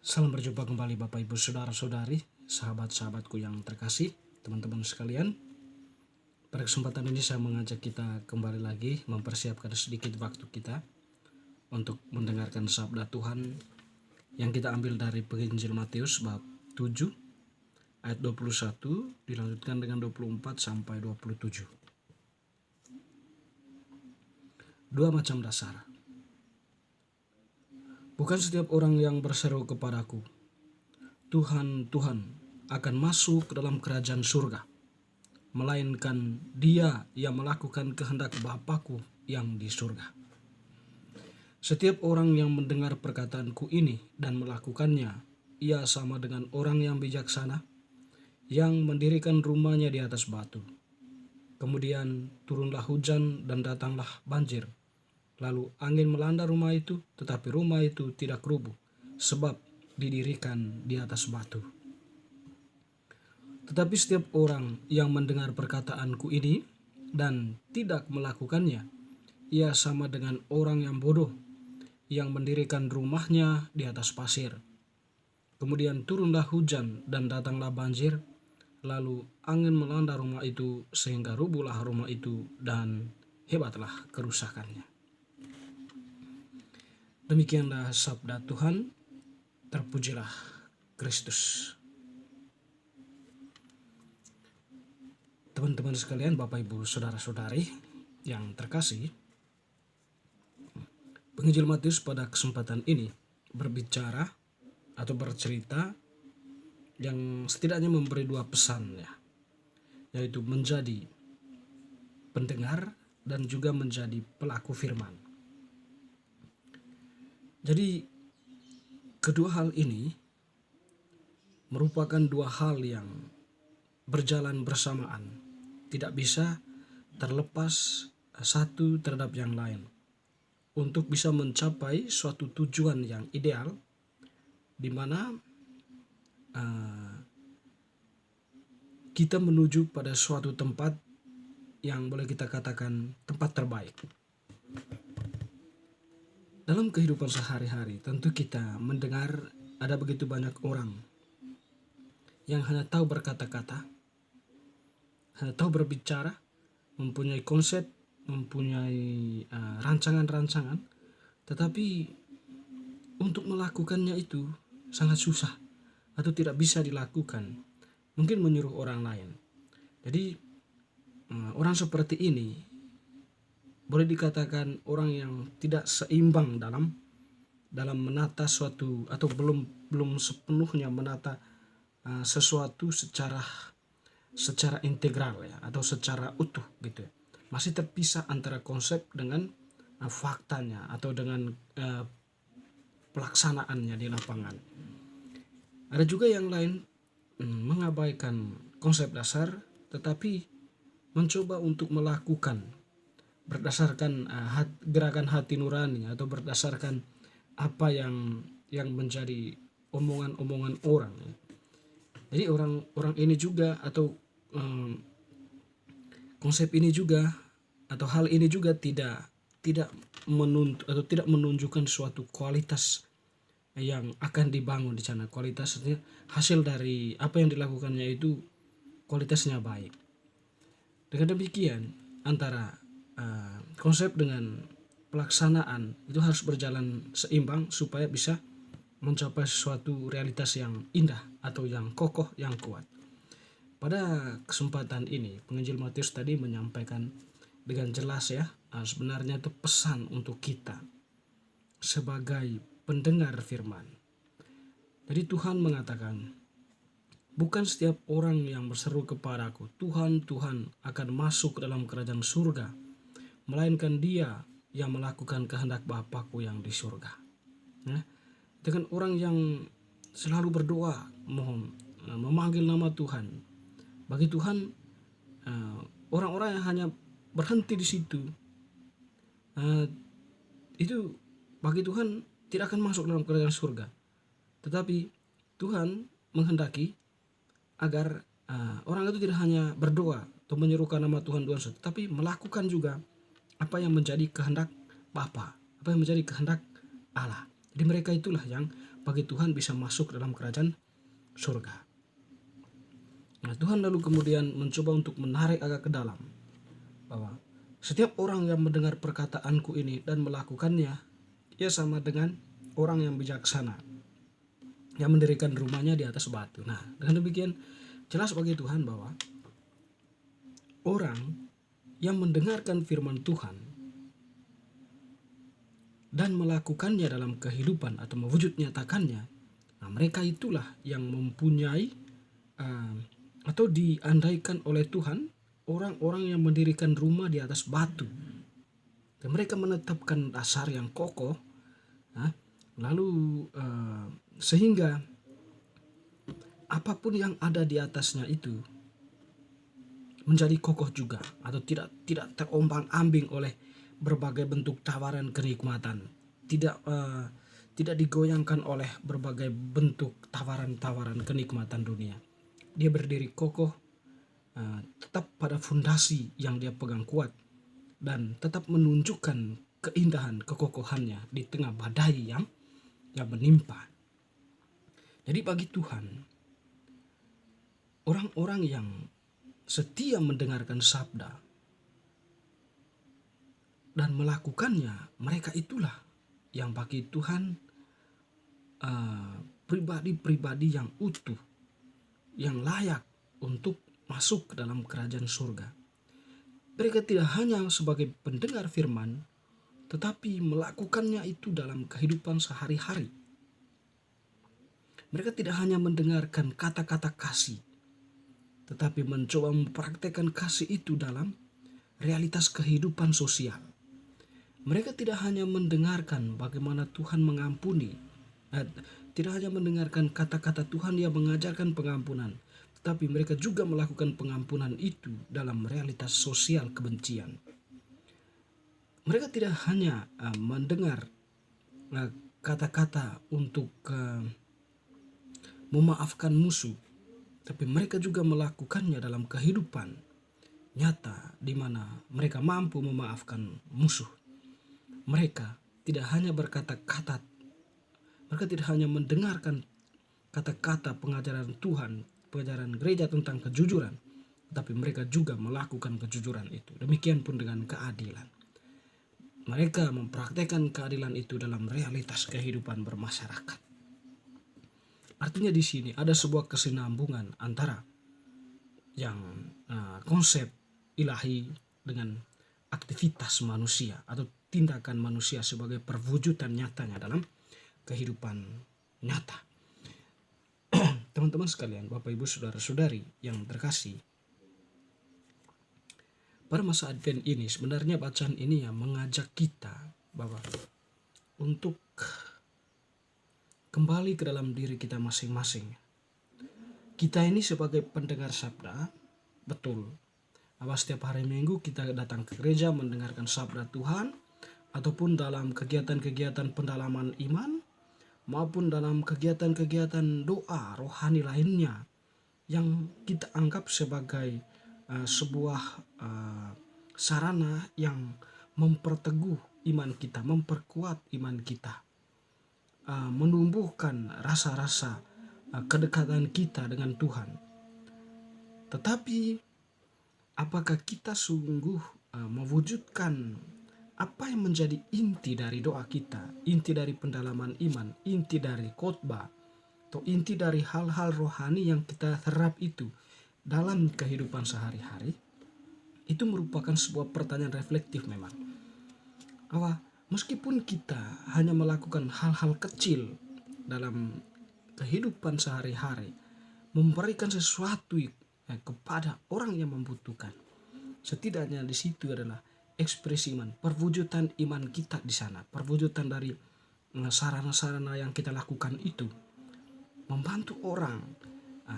Salam berjumpa kembali Bapak Ibu Saudara-saudari, sahabat-sahabatku yang terkasih, teman-teman sekalian. Pada kesempatan ini saya mengajak kita kembali lagi mempersiapkan sedikit waktu kita untuk mendengarkan sabda Tuhan yang kita ambil dari Penginjil Matius bab 7 ayat 21 dilanjutkan dengan 24 sampai 27. Dua macam dasar. Bukan setiap orang yang berseru kepadaku, Tuhan, Tuhan, akan masuk ke dalam kerajaan surga, melainkan dia yang melakukan kehendak Bapa-Ku yang di surga. Setiap orang yang mendengar perkataanku ini dan melakukannya, ia sama dengan orang yang bijaksana, yang mendirikan rumahnya di atas batu. Kemudian turunlah hujan dan datanglah banjir. Lalu angin melanda rumah itu, tetapi rumah itu tidak rubuh, sebab didirikan di atas batu. Tetapi setiap orang yang mendengar perkataanku ini dan tidak melakukannya, ia sama dengan orang yang bodoh, yang mendirikan rumahnya di atas pasir. Kemudian turunlah hujan dan datanglah banjir, lalu angin melanda rumah itu sehingga rubuhlah rumah itu dan hebatlah kerusakannya. Demikianlah sabda Tuhan, terpujilah Kristus. Teman-teman sekalian, Bapak Ibu Saudara-saudari yang terkasih, Penginjil Matius pada kesempatan ini berbicara atau bercerita yang setidaknya memberi dua pesan, yaitu menjadi pendengar dan juga menjadi pelaku firman. Jadi kedua hal ini merupakan dua hal yang berjalan bersamaan, tidak bisa terlepas satu terhadap yang lain. Untuk bisa mencapai suatu tujuan yang ideal, di mana kita menuju pada suatu tempat yang boleh kita katakan tempat terbaik. Dalam kehidupan sehari-hari, tentu kita mendengar ada begitu banyak orang yang hanya tahu berkata-kata, hanya tahu berbicara, mempunyai konsep, mempunyai rancangan-rancangan, tetapi untuk melakukannya itu sangat susah atau tidak bisa dilakukan. Mungkin menyuruh orang lain. Jadi orang seperti ini boleh dikatakan orang yang tidak seimbang dalam menata suatu, atau belum sepenuhnya menata sesuatu secara integral, atau secara utuh gitu. Masih terpisah antara konsep dengan faktanya atau dengan pelaksanaannya di lapangan. Ada juga yang lain mengabaikan konsep dasar, tetapi mencoba untuk melakukan berdasarkan gerakan hati nurani atau berdasarkan apa yang menjadi omongan-omongan orang. Jadi orang ini juga atau konsep ini juga atau hal ini juga tidak menunjukkan suatu kualitas yang akan dibangun di sana. Kualitasnya, hasil dari apa yang dilakukannya itu kualitasnya baik. Dengan demikian, antara konsep dengan pelaksanaan itu harus berjalan seimbang supaya bisa mencapai suatu realitas yang indah atau yang kokoh, yang kuat. Pada kesempatan ini, Penginjil Matius tadi menyampaikan dengan jelas sebenarnya itu pesan untuk kita sebagai pendengar firman. Jadi Tuhan mengatakan, bukan setiap orang yang berseru kepadaku, Tuhan, Tuhan, akan masuk ke dalam kerajaan surga, melainkan dia yang melakukan kehendak Bapa-Ku yang di surga. Dengan orang yang selalu berdoa, memanggil nama Tuhan. Bagi Tuhan, orang-orang yang hanya berhenti di situ, itu bagi Tuhan tidak akan masuk dalam kerajaan surga. Tetapi Tuhan menghendaki agar orang itu tidak hanya berdoa atau menyerukan nama Tuhan, tetapi melakukan juga apa yang menjadi kehendak Bapa, apa yang menjadi kehendak Allah. Jadi mereka itulah yang bagi Tuhan bisa masuk dalam kerajaan surga. Nah, Tuhan lalu kemudian mencoba untuk menarik agak ke dalam, bahwa setiap orang yang mendengar perkataanku ini dan melakukannya, ia sama dengan orang yang bijaksana yang mendirikan rumahnya di atas batu. Nah, dengan demikian jelas bagi Tuhan bahwa orang yang mendengarkan firman Tuhan dan melakukannya dalam kehidupan atau mewujud nyatakannya, nah mereka itulah yang mempunyai atau diandaikan oleh Tuhan orang-orang yang mendirikan rumah di atas batu. Dan mereka menetapkan dasar yang kokoh, lalu sehingga apapun yang ada di atasnya itu menjadi kokoh juga, atau tidak terombang-ambing oleh berbagai bentuk tawaran kenikmatan, tidak digoyangkan oleh berbagai bentuk tawaran-tawaran kenikmatan dunia. Dia berdiri kokoh, tetap pada fondasi yang dia pegang kuat, dan tetap menunjukkan keindahan kekokohannya di tengah badai yang menimpa. Jadi bagi Tuhan, orang-orang yang setia mendengarkan sabda dan melakukannya, mereka itulah yang bagi Tuhan pribadi-pribadi yang utuh, yang layak untuk masuk ke dalam kerajaan surga. Mereka tidak hanya sebagai pendengar firman, tetapi melakukannya itu dalam kehidupan sehari-hari. Mereka tidak hanya mendengarkan kata-kata kasih, tetapi mencoba mempraktekkan kasih itu dalam realitas kehidupan sosial. Mereka tidak hanya mendengarkan bagaimana Tuhan mengampuni, tidak hanya mendengarkan kata-kata Tuhan yang mengajarkan pengampunan, tetapi mereka juga melakukan pengampunan itu dalam realitas sosial kebencian. Mereka tidak hanya mendengar kata-kata untuk memaafkan musuh, tapi mereka juga melakukannya dalam kehidupan nyata di mana mereka mampu memaafkan musuh. Mereka tidak hanya berkata-kata, mereka tidak hanya mendengarkan kata-kata pengajaran Tuhan, pengajaran gereja tentang kejujuran, tapi mereka juga melakukan kejujuran itu. Demikian pun dengan keadilan. Mereka mempraktekkan keadilan itu dalam realitas kehidupan bermasyarakat. Artinya di sini ada sebuah kesinambungan antara yang konsep ilahi dengan aktivitas manusia atau tindakan manusia sebagai perwujudan nyatanya dalam kehidupan nyata. Teman-teman sekalian, Bapak Ibu Saudara-saudari yang terkasih, pada masa Advent ini sebenarnya bacaan ini yang mengajak kita bahwa untuk kembali ke dalam diri kita masing-masing. Kita ini sebagai pendengar sabda, betul, bahwa setiap hari Minggu kita datang ke gereja mendengarkan sabda Tuhan, ataupun dalam kegiatan-kegiatan pendalaman iman, maupun dalam kegiatan-kegiatan doa rohani lainnya yang kita anggap sebagai sebuah sarana yang memperteguh iman kita, memperkuat iman kita, menumbuhkan rasa-rasa kedekatan kita dengan Tuhan. Tetapi apakah kita sungguh mewujudkan apa yang menjadi inti dari doa kita, inti dari pendalaman iman, inti dari khotbah, atau inti dari hal-hal rohani yang kita serap itu dalam kehidupan sehari-hari? Itu merupakan sebuah pertanyaan reflektif memang. Bahwa meskipun kita hanya melakukan hal-hal kecil dalam kehidupan sehari-hari, memberikan sesuatu kepada orang yang membutuhkan, setidaknya di situ adalah ekspresi iman, perwujudan iman kita di sana, perwujudan dari sarana-sarana yang kita lakukan itu membantu orang.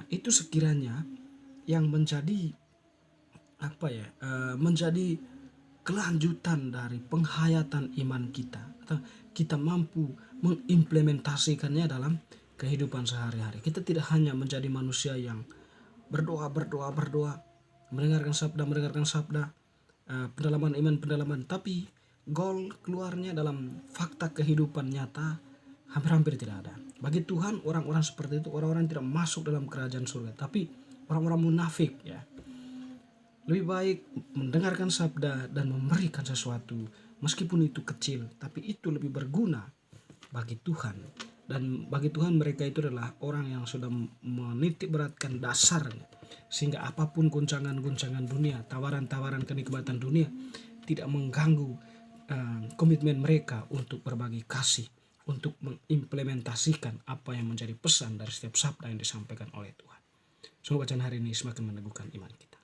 Itu sekiranya yang menjadi menjadi kelanjutan dari penghayatan iman kita, atau kita mampu mengimplementasikannya dalam kehidupan sehari-hari. Kita tidak hanya menjadi manusia yang berdoa, mendengarkan sabda, pendalaman iman, tapi goal keluarnya dalam fakta kehidupan nyata hampir-hampir tidak ada. Bagi Tuhan orang-orang seperti itu orang-orang tidak masuk dalam kerajaan surga, tapi orang-orang munafik ya. Lebih baik mendengarkan sabda dan memberikan sesuatu meskipun itu kecil, tapi itu lebih berguna bagi Tuhan. Dan bagi Tuhan mereka itu adalah orang yang sudah menitik beratkan dasarnya, sehingga apapun guncangan-guncangan dunia, tawaran-tawaran kenikmatan dunia tidak mengganggu komitmen mereka untuk berbagi kasih, untuk mengimplementasikan apa yang menjadi pesan dari setiap sabda yang disampaikan oleh Tuhan. Semoga bacaan hari ini semakin meneguhkan iman kita.